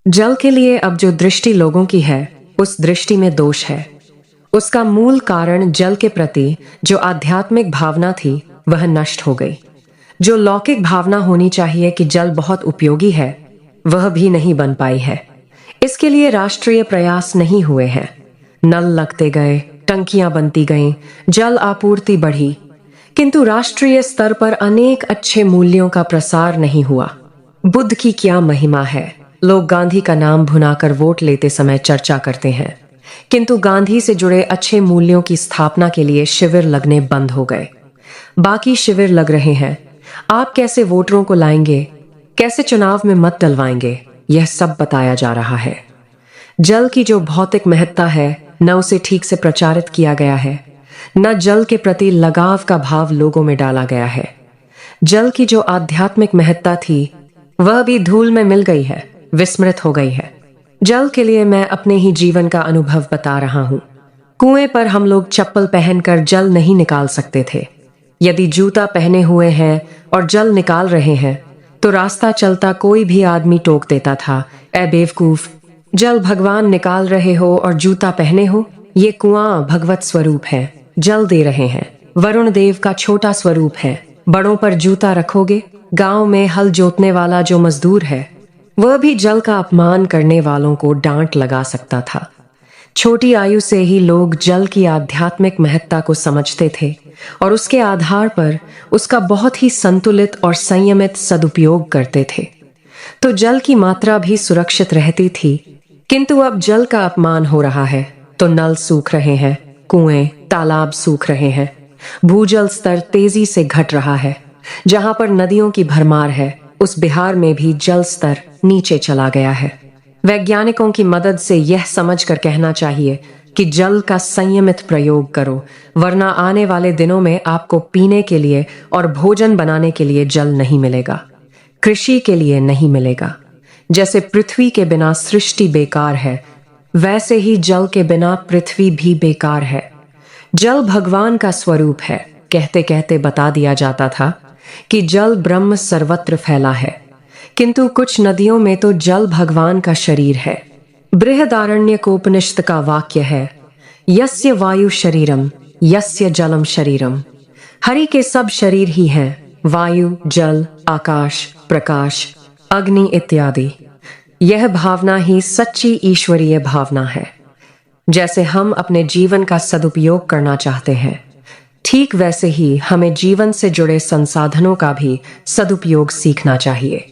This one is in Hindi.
जल के लिए अब जो दृष्टि लोगों की है, उस दृष्टि में दोष है। उसका मूल कारण जल के प्रति जो आध्यात्मिक भावना थी, वह नष्ट हो गई। जो लौकिक भावना होनी चाहिए कि जल बहुत उपयोगी है, वह भी नहीं बन पाई है। इसके लिए राष्ट्रीय प्रयास नहीं हुए हैं। नल लगते गए, टंकियां बनती गईं, जल आपूर्ति बढ़ी, किंतु राष्ट्रीय स्तर पर अनेक अच्छे मूल्यों का प्रसार नहीं हुआ। बुद्ध की क्या महिमा है। लोग गांधी का नाम भुनाकर वोट लेते समय चर्चा करते हैं, किंतु गांधी से जुड़े अच्छे मूल्यों की स्थापना के लिए शिविर लगने बंद हो गए। बाकी शिविर लग रहे हैं। आप कैसे वोटरों को लाएंगे, कैसे चुनाव में मत डलवाएंगे, यह सब बताया जा रहा है। जल की जो भौतिक महत्ता है, न उसे ठीक से प्रचारित किया गया है, न जल के प्रति लगाव का भाव लोगों में डाला गया है। जल की जो आध्यात्मिक महत्ता थी, वह भी धूल में मिल गई है, विस्मृत हो गई है। जल के लिए मैं अपने ही जीवन का अनुभव बता रहा हूं। कुएं पर हम लोग चप्पल पहनकर जल नहीं निकाल सकते थे। यदि जूता पहने हुए हैं और जल निकाल रहे हैं, तो रास्ता चलता कोई भी आदमी टोक देता था, ए बेवकूफ, जल भगवान निकाल रहे हो और जूता पहने हो। ये कुआं भगवत स्वरूप है, जल दे रहे हैं। वरुण देव का छोटा स्वरूप है, बड़ों पर जूता रखोगे। गांव में हल जोतने वाला जो मजदूर है, वह भी जल का अपमान करने वालों को डांट लगा सकता था। छोटी आयु से ही लोग जल की आध्यात्मिक महत्ता को समझते थे और उसके आधार पर उसका बहुत ही संतुलित और संयमित सदुपयोग करते थे, तो जल की मात्रा भी सुरक्षित रहती थी। किंतु अब जल का अपमान हो रहा है, तो नल सूख रहे हैं, कुएं तालाब सूख रहे हैं, भूजल स्तर तेजी से घट रहा है। जहां पर नदियों की भरमार है, उस बिहार में भी जल स्तर नीचे चला गया है। वैज्ञानिकों की मदद से यह समझकर कहना चाहिए कि जल का संयमित प्रयोग करो, वरना आने वाले दिनों में आपको पीने के लिए और भोजन बनाने के लिए जल नहीं मिलेगा, कृषि के लिए नहीं मिलेगा। जैसे पृथ्वी के बिना सृष्टि बेकार है, वैसे ही जल के बिना पृथ्वी भी बेकार है। जल भगवान का स्वरूप है। कहते कहते बता दिया जाता था कि जल ब्रह्म सर्वत्र फैला है, किंतु कुछ नदियों में तो जल भगवान का शरीर है। बृहदारण्यकोपनिषद का वाक्य है, यस्य वायु शरीरम यस्य जलम शरीरम। हरि के सब शरीर ही हैं, वायु, जल, आकाश, प्रकाश, अग्नि इत्यादि। यह भावना ही सच्ची ईश्वरीय भावना है। जैसे हम अपने जीवन का सदुपयोग करना चाहते हैं, ठीक वैसे ही हमें जीवन से जुड़े संसाधनों का भी सदुपयोग सीखना चाहिए।